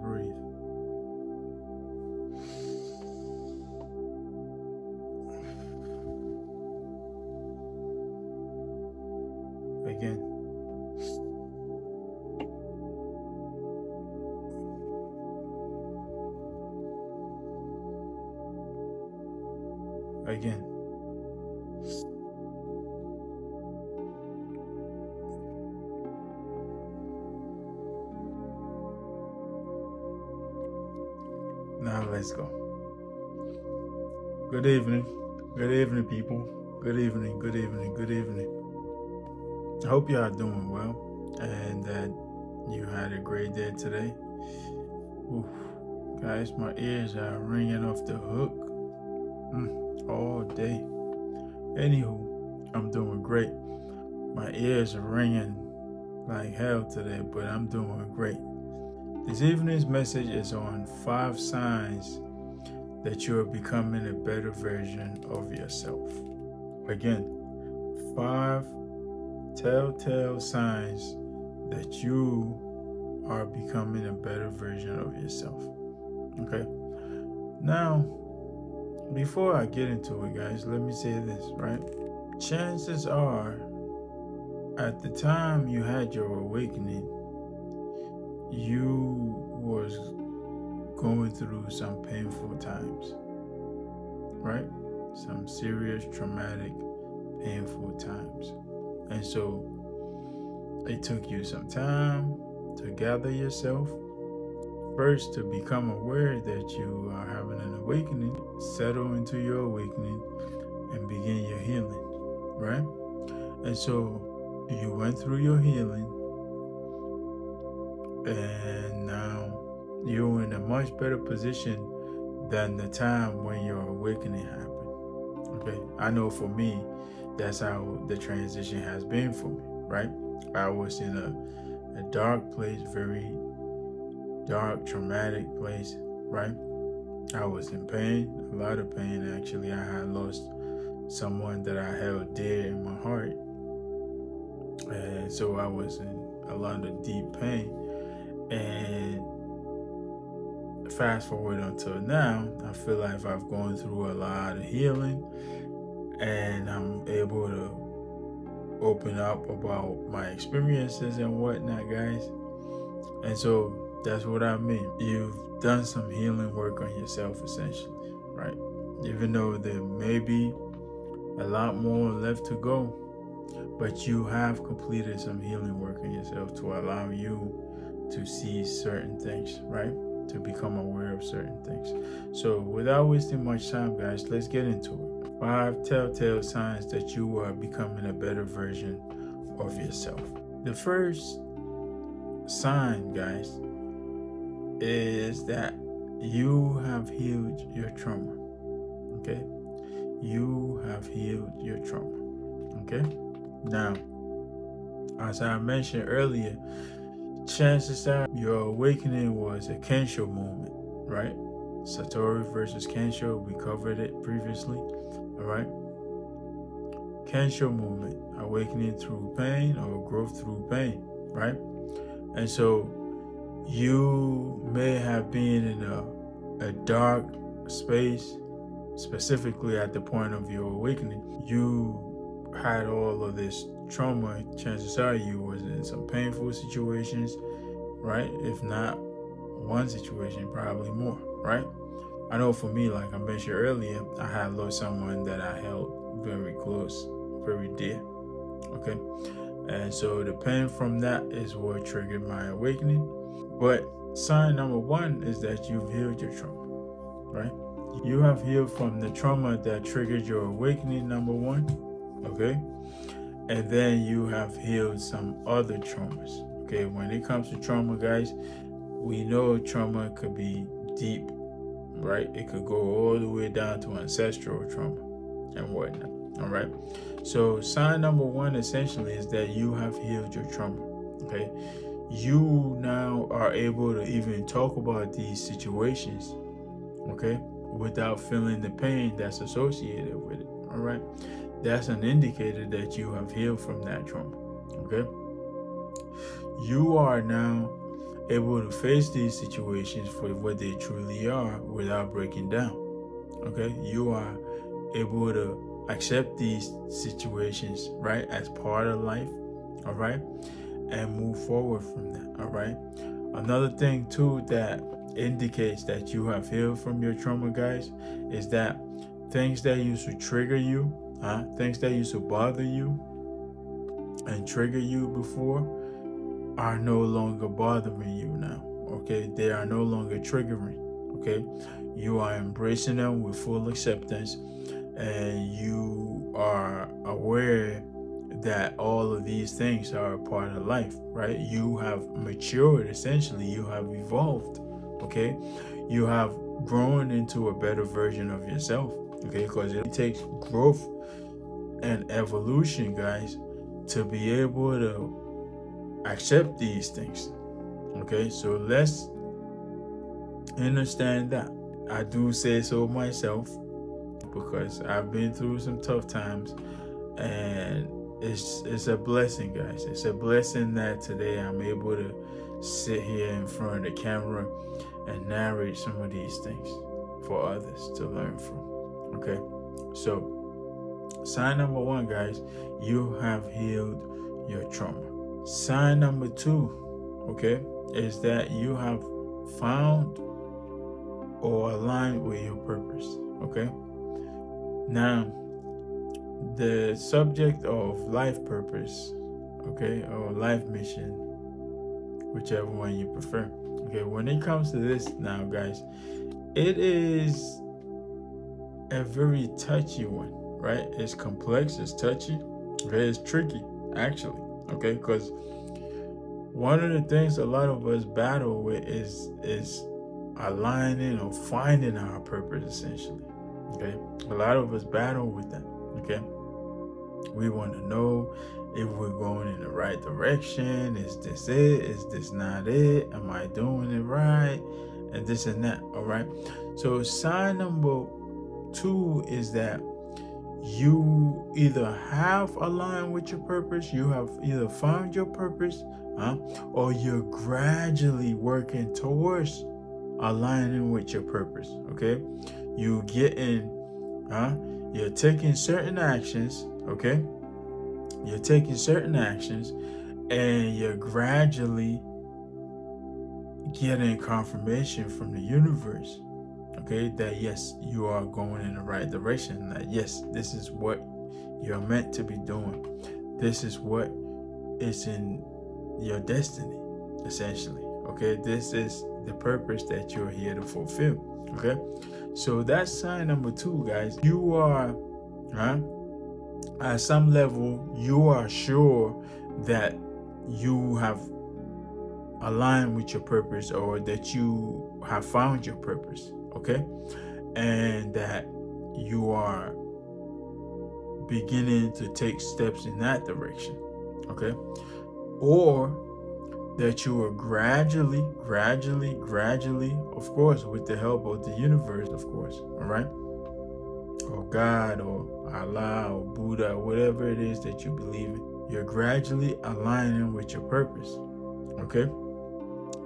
breathe. Again. Again. Now let's go. Good evening. Good evening, people. Good evening, good evening, good evening. I hope you are doing well and that you had a great day today. Oof. Guys, my ears are ringing off the hook all day. Anywho, I'm doing great. My ears are ringing like hell today, but I'm doing great. This evening's message is on 5 signs that you are becoming a better version of yourself. Again, 5 telltale signs that you are becoming a better version of yourself. Okay? Now, before I get into it, guys, let me say this, right? Chances are, at the time you had your awakening, you was going through some painful times, right? Some serious, traumatic, painful times. And so it took you some time to gather yourself. First, to become aware that you are having an awakening, settle into your awakening, and begin your healing, right? And so you went through your healing, and now you're in a much better position than the time when your awakening happened. Okay, I know for me, that's how the transition has been for me, right? I was in a dark place, very dark, traumatic place, right? I was in pain, a lot of pain actually. I had lost someone that I held dear in my heart, and so I was in a lot of deep pain. And fast forward until now, I feel like I've gone through a lot of healing, and I'm able to open up about my experiences and whatnot, guys. And so that's what I mean. You've done some healing work on yourself, essentially, right? Even though there may be a lot more left to go, but you have completed some healing work on yourself to allow you to see certain things, right? To become aware of certain things. So without wasting much time, guys, let's get into it. 5 telltale signs that you are becoming a better version of yourself. The first sign, guys, is that you have healed your trauma. Okay? You have healed your trauma. Okay? Now, as I mentioned earlier, chances are your awakening was a Kensho moment, right? Satori versus Kensho, we covered it previously, all right? Kensho moment, awakening through pain or growth through pain, right? And so you may have been in a dark space, specifically at the point of your awakening. You had all of this trauma. Chances are you was in some painful situations, right? If not one situation, probably more, right? I know for me, like I mentioned earlier, I had lost someone that I held very close, very dear, okay? And so the pain from that is what triggered my awakening. But sign number 1 is that you've healed your trauma, right? You have healed from the trauma that triggered your awakening, number 1, okay? And then you have healed some other traumas, okay? When it comes to trauma, guys, we know trauma could be deep, right? It could go all the way down to ancestral trauma and whatnot, all right? So sign number 1 essentially is that you have healed your trauma, okay? You now are able to even talk about these situations, okay, without feeling the pain that's associated with it, all right? That's an indicator that you have healed from that trauma, okay? You are now able to face these situations for what they truly are without breaking down. Okay, you are able to accept these situations, right, as part of life, all right, and move forward from that, all right. Another thing too that indicates that you have healed from your trauma, guys, is that things that used to trigger you, things that used to bother you and trigger you before, are no longer bothering you now. Okay, they are no longer triggering. Okay, you are embracing them with full acceptance, and you are aware that all of these things are a part of life, right? You have matured, essentially. You have evolved. Okay, you have grown into a better version of yourself. Okay, because it takes growth and evolution, guys, to be able to accept these things. Okay, so let's understand that. I do say so myself because I've been through some tough times, and it's a blessing, guys. It's a blessing that today I'm able to sit here in front of the camera and narrate some of these things for others to learn from. Okay, so sign number 1, guys, you have healed your trauma. Sign number 2, okay, is that you have found or aligned with your purpose. Okay, now the subject of life purpose, okay, or life mission, whichever one you prefer. Okay, when it comes to this now, guys, it is a very touchy one, right? It's complex, it's touchy, okay, it's tricky, actually, okay, because one of the things a lot of us battle with is aligning or finding our purpose, essentially. Okay, a lot of us battle with that. Okay, we want to know if we're going in the right direction. Is this it? Is this not it? Am I doing it right? And this and that. All right. So sign number 2 is that you either have aligned with your purpose, you have either found your purpose, or you're gradually working towards aligning with your purpose. Okay, you you're taking certain actions. Okay, you're taking certain actions, and you're gradually getting confirmation from the universe, okay, that yes, you are going in the right direction, that yes, this is what you're meant to be doing, this is what is in your destiny, essentially. Okay, this is the purpose that you're here to fulfill. Okay, so that's sign number 2, guys. You are at some level, you are sure that you have aligned with your purpose, or that you have found your purpose. Okay, and that you are beginning to take steps in that direction. Okay, or that you are gradually, of course, with the help of the universe, of course, all right, or God, or Allah, or Buddha, whatever it is that you believe in, you're gradually aligning with your purpose. Okay,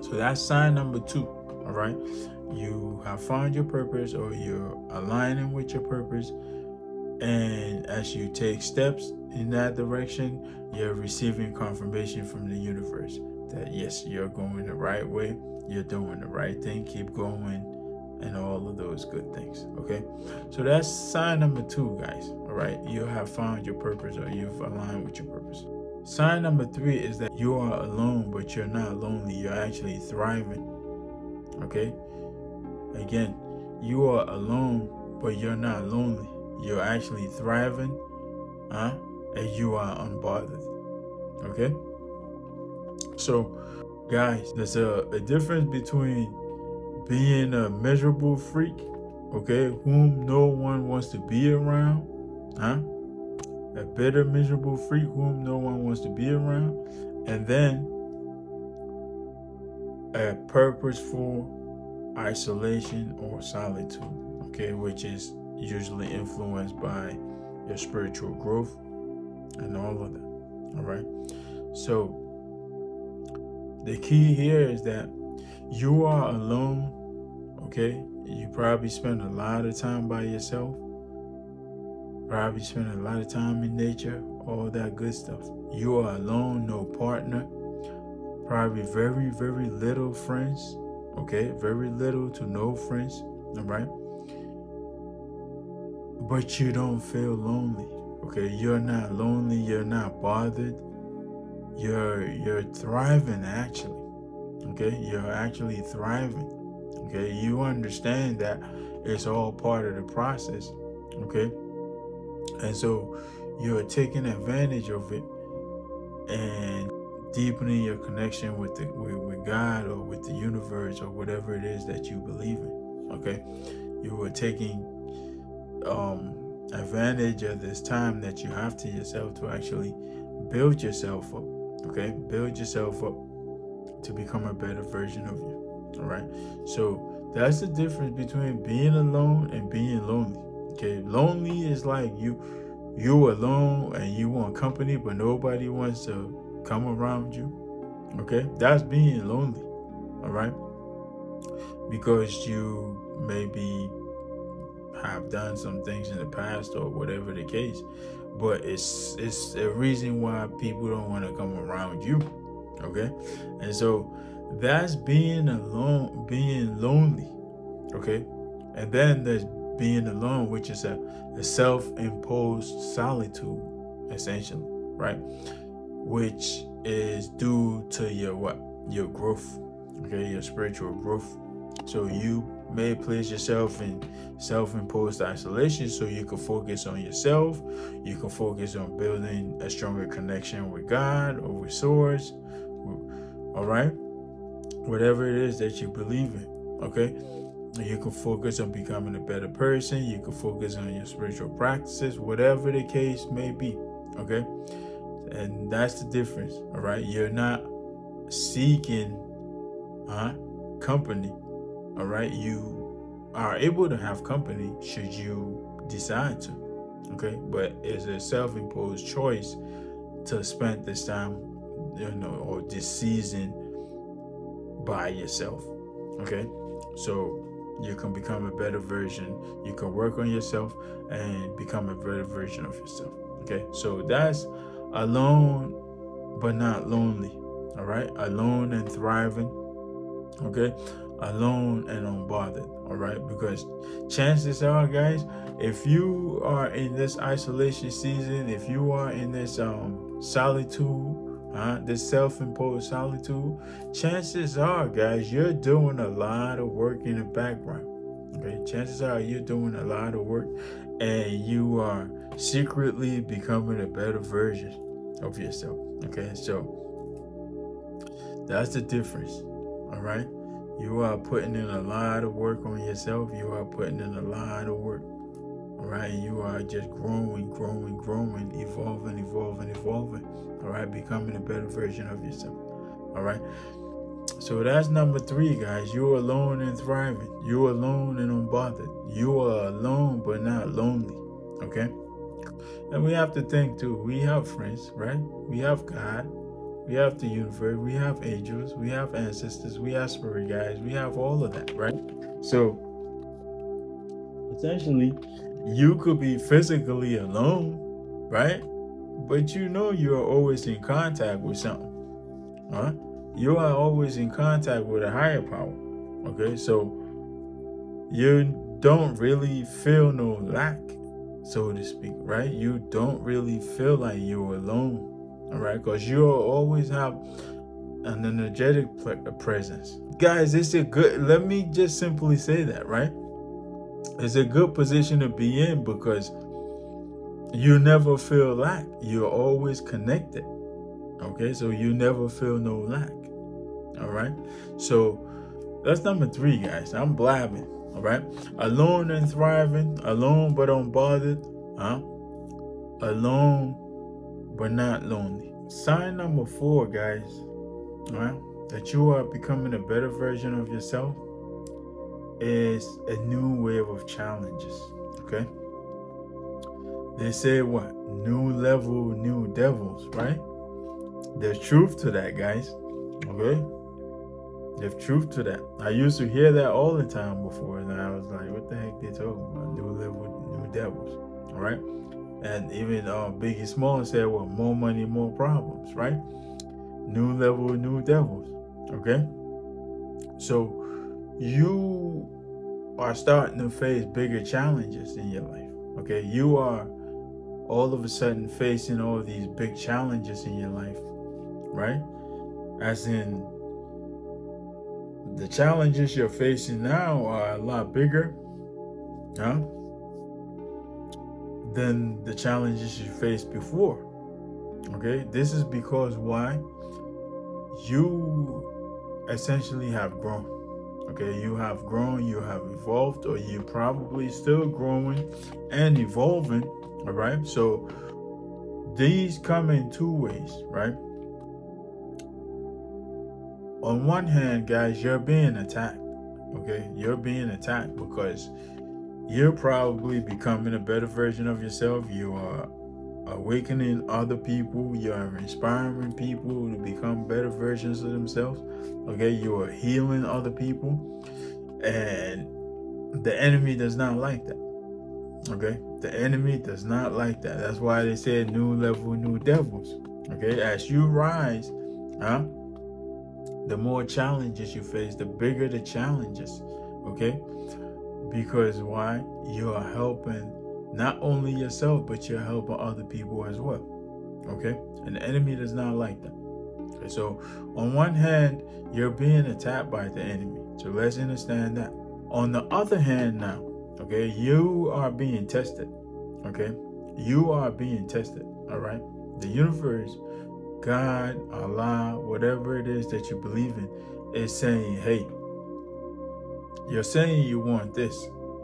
so that's sign number 2. All right, you have found your purpose, or you're aligning with your purpose, and as you take steps in that direction, you're receiving confirmation from the universe that yes, you're going the right way, you're doing the right thing, keep going, and all of those good things. Okay, so that's sign number 2, guys. All right, you have found your purpose, or you've aligned with your purpose. Sign number 3 is that you are alone, but you're not lonely, you're actually thriving. Okay, again, you are alone, but you're not lonely, you're actually thriving, and you are unbothered. Okay, so guys, there's a difference between being a miserable freak, okay, whom no one wants to be around, a bitter, miserable freak whom no one wants to be around, and then a purposeful isolation or solitude, okay, which is usually influenced by your spiritual growth and all of that. All right, so the key here is that You are alone, okay? You probably spend a lot of time by yourself. Probably spend a lot of time in nature, all that good stuff. You are alone, no partner. Probably very, very little friends, okay? Very little to no friends, all right? But you don't feel lonely, okay? You're not lonely, you're not bothered. You're thriving, actually, okay? You're actually thriving, okay? You understand that it's all part of the process, okay? And so you're taking advantage of it and deepening your connection with with God or with the universe or whatever it is that you believe in, okay? You are taking advantage of this time that you have to yourself to actually build yourself up, okay? Build yourself up to become a better version of you, all right? So that's the difference between being alone and being lonely, okay? Lonely is like you alone and you want company, but nobody wants to come around you, okay? That's being lonely, all right? Because you maybe have done some things in the past or whatever the case, but it's a reason why people don't want to come around you, okay? And so that's being alone, being lonely, okay? And then there's being alone, which is a self-imposed solitude, essentially, right? Which is due to your growth, okay? Your spiritual growth. So you may place yourself in self-imposed isolation so you can focus on yourself. You can focus on building a stronger connection with God or with Source, all right? Whatever it is that you believe in, okay? You can focus on becoming a better person. You can focus on your spiritual practices, whatever the case may be, okay? And that's the difference, all right? You're not seeking company, all right? You are able to have company should you decide to, okay? But it's a self-imposed choice to spend this time, or this season by yourself, okay? So you can become a better version. You can work on yourself and become a better version of yourself, okay? So that's alone but not lonely, all right? Alone and thriving, okay? Alone and unbothered, all right? Because chances are, guys, if you are in this isolation season, if you are in this solitude, this self-imposed solitude, chances are, guys, you're doing a lot of work in the background, okay? Chances are you're doing a lot of work and you are secretly becoming a better version of yourself, okay? So that's the difference, all right? You are putting in a lot of work on yourself. You are putting in a lot of work, all right? You are just growing, evolving, all right? Becoming a better version of yourself, all right? So that's number 3, guys. You're alone and thriving. You're alone and unbothered. You are alone but not lonely, okay? And we have to think too. We have friends, right? We have God. We have the universe. We have angels. We have ancestors. We have spirit guides. We have all of that, right? So essentially, you could be physically alone, right? But you're always in contact with something, huh? You are always in contact with a higher power, okay? So you don't really feel no lack, so to speak, right? You don't really feel like you're alone, all right? Because you always have an energetic presence. Guys, let me just simply say that, right? It's a good position to be in because you never feel lack. You're always connected, okay? So you never feel no lack, all right? So that's number 3, guys. I'm blabbing, all right? Alone and thriving, alone but unbothered, alone but not lonely. Sign number 4, guys, all right, that you are becoming a better version of yourself is a new wave of challenges, okay? They say what? New level, new devils, right? There's truth to that, guys, okay? There's truth to that. I used to hear that all the time before, and I was like, what the heck they talking about? New level, new devils. All right. And even Biggie Smalls said, well, more money, more problems, right? New level, new devils. Okay. So you are starting to face bigger challenges in your life. Okay. You are all of a sudden facing all these big challenges in your life, right? As in, the challenges you're facing now are a lot bigger, huh, than the challenges you faced before. Okay, this is because why? You essentially have grown. Okay, you have grown, you have evolved, or you're probably still growing and evolving. All right, so these come in two ways, right? On one hand, guys, you're being attacked. Okay, you're being attacked because you're probably becoming a better version of yourself. You are awakening other people. You are inspiring people to become better versions of themselves. Okay, you are healing other people, and the enemy does not like that. Okay, the enemy does not like that. That's why they said new level, new devils. Okay, as you rise, huh, the more challenges you face, the bigger the challenges. Okay, because why? You are helping not only yourself, but you're helping other people as well. Okay, and the enemy does not like that. Okay, so on one hand, you're being attacked by the enemy, so let's understand that. On the other hand now, okay, you are being tested. Okay, you are being tested. All right, the universe, God, Allah, whatever it is that you believe in, is saying, hey, you're saying you want this,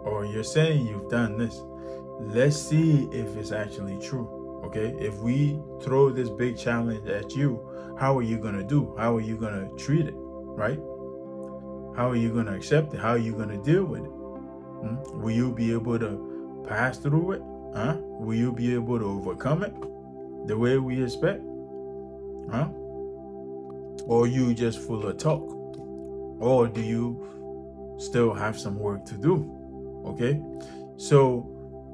or you're saying you've done this. Let's see if it's actually true. Okay, if we throw this big challenge at you, how are you going to do? How are you going to treat it? Right? How are you going to accept it? How are you going to deal with it? Will you be able to pass through it? Huh? Will you be able to overcome it the way we expect? Huh? Or you just full of talk? Or do you still have some work to do? Okay? So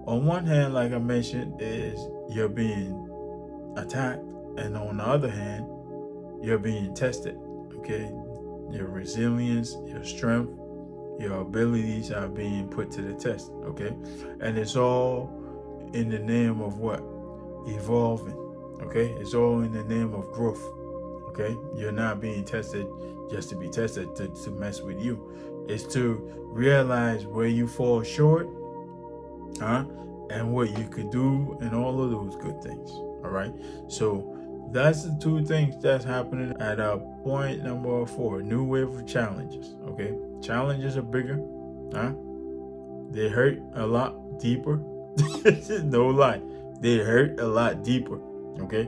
on one hand, like I mentioned, is you're being attacked, and on the other hand, you're being tested. Okay? Your resilience, your strength, your abilities are being put to the test. Okay? And it's all in the name of what? Evolving. Okay? It's all in the name of growth. Okay? You're not being tested just to be tested, to mess with you. It's to realize where you fall short, huh? And what you could do, and all of those good things. All right? So that's the two things that's happening at point number 4. New wave of challenges. Okay? Challenges are bigger, huh? They hurt a lot deeper. No lie. They hurt a lot deeper. Okay?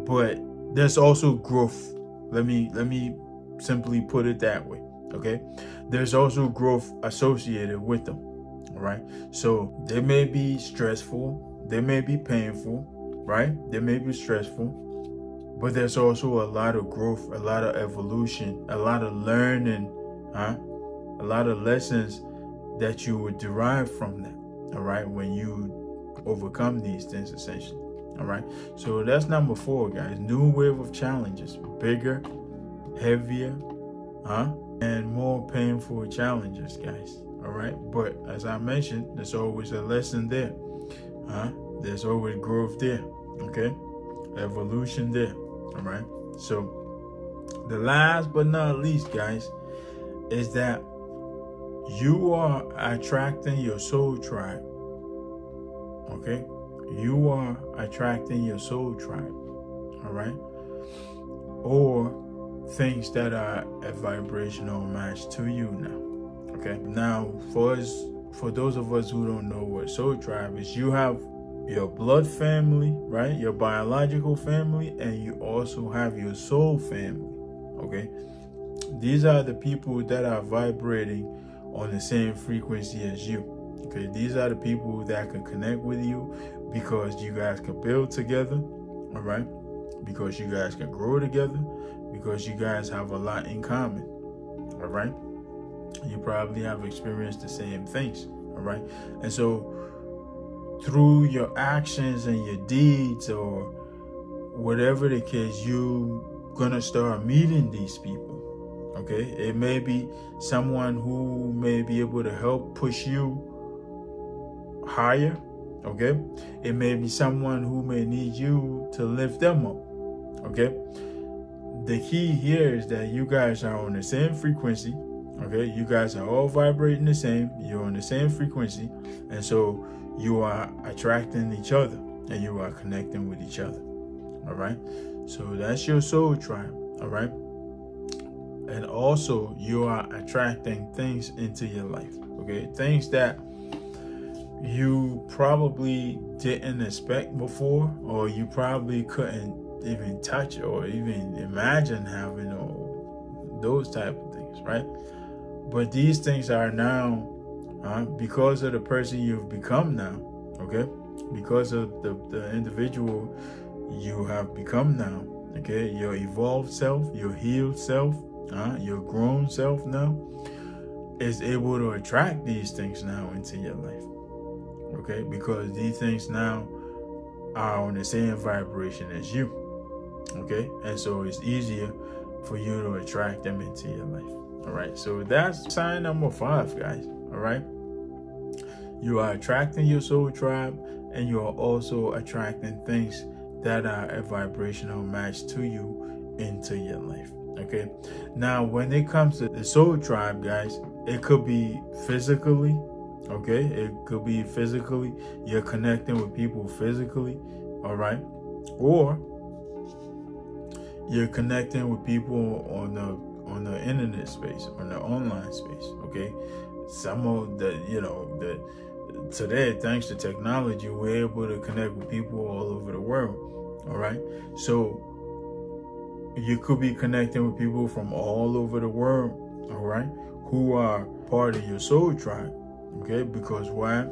But there's also growth. Let me simply put it that way. Okay? There's also growth associated with them. All right? So they may be stressful, they may be painful, right? They may be stressful, but there's also a lot of growth, a lot of evolution, a lot of learning, huh? A lot of lessons that you would derive from that. All right? When you overcome these things, essentially. All right, so that's number 4, guys. New wave of challenges, bigger, heavier, huh, and more painful challenges, guys. All right, but as I mentioned, there's always a lesson there, huh? There's always growth there. Okay, evolution there. All right. So the last but not least, guys, is that you are attracting your soul tribe. Okay. You are attracting your soul tribe, all right? Or things that are a vibrational match to you now, okay? Now, for those of us who don't know what soul tribe is, you have your blood family, right? Your biological family, and you also have your soul family, okay? These are the people that are vibrating on the same frequency as you. Okay, these are the people that can connect with you because you guys can build together, all right? Because you guys can grow together, because you guys have a lot in common. All right. You probably have experienced the same things. All right. And so through your actions and your deeds, or whatever the case, you're gonna start meeting these people. Okay. It may be someone who may be able to help push you higher. Okay. It may be someone who may need you to lift them up. Okay. The key here is that you guys are on the same frequency. Okay. You guys are all vibrating the same. You're on the same frequency. And so you are attracting each other, and you are connecting with each other. All right. So that's your soul tribe. All right. And also you are attracting things into your life. Okay. Things that you probably didn't expect before, or you probably couldn't even touch or even imagine having, or those type of things, right? But these things are now because of the person you've become now. Okay. Because of the individual you have become now. Okay. Your evolved self, your healed self, your grown self now is able to attract these things now into your life. Okay, because these things now are on the same vibration as you. Okay, and so it's easier for you to attract them into your life. All right, so that's sign number 5, guys. All right, you are attracting your soul tribe, and you are also attracting things that are a vibrational match to you into your life. Okay, now when it comes to the soul tribe, guys, it could be physically. Okay, it could be physically. You're connecting with people physically. All right, or you're connecting with people on the internet space, on the online space. Okay, some of the today, thanks to technology, we're able to connect with people all over the world. All right, so you could be connecting with people from all over the world. All right, who are part of your soul tribe. Okay, because why?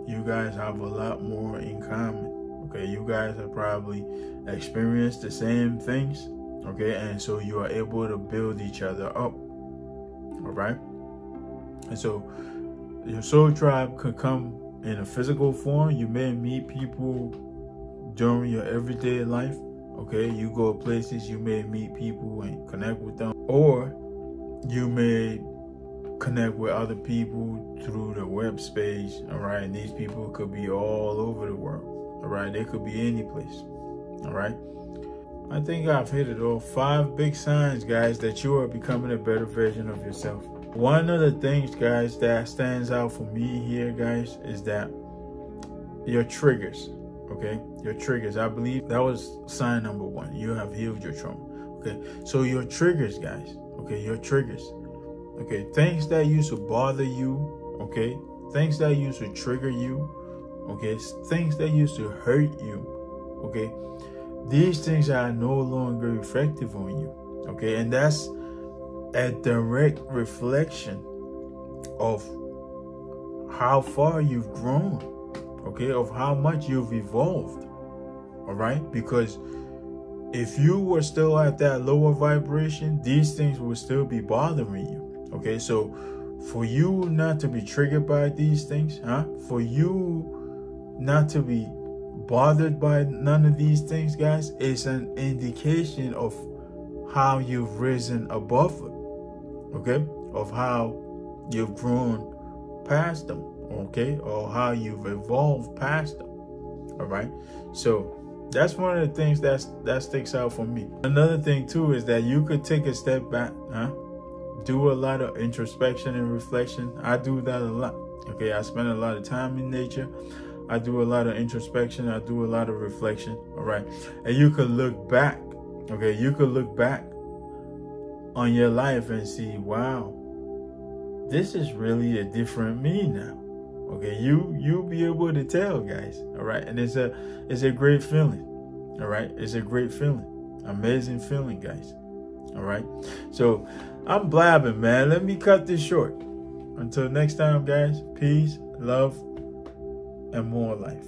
You guys have a lot more in common. Okay, you guys have probably experienced the same things. Okay, and so you are able to build each other up. All right, and so your soul tribe could come in a physical form. You may meet people during your everyday life. Okay, you go places, you may meet people and connect with them, or you may connect with other people through the web space. All right, and these people could be all over the world. All right, they could be any place. All right, I think I've hit it all. 5 big signs, guys, that you are becoming a better version of yourself. One of the things, guys, that stands out for me here, guys, is that your triggers. Okay, your triggers. I believe that was sign number 1. You have healed your trauma. Okay, so your triggers, guys. Okay, your triggers. Okay, things that used to bother you, okay, things that used to trigger you, okay, things that used to hurt you, okay, these things are no longer effective on you, okay, and that's a direct reflection of how far you've grown, okay, of how much you've evolved, all right, because if you were still at that lower vibration, these things would still be bothering you. Okay, so for you not to be triggered by these things, for you not to be bothered by none of these things, guys, is an indication of how you've risen above them, okay, of how you've grown past them, okay, or how you've evolved past them. All right, so that's one of the things that sticks out for me. Another thing too is that you could take a step back, do a lot of introspection and reflection. I do that a lot. Okay, I spend a lot of time in nature. I do a lot of introspection. I do a lot of reflection. All right, and you could look back. Okay, you could look back on your life and see, wow, this is really a different me now. Okay, you'll be able to tell, guys. All right, and it's a great feeling. All right, it's a great feeling, amazing feeling, guys. All right, so I'm blabbing, man. Let me cut this short. Until next time, guys, peace, love, and more life.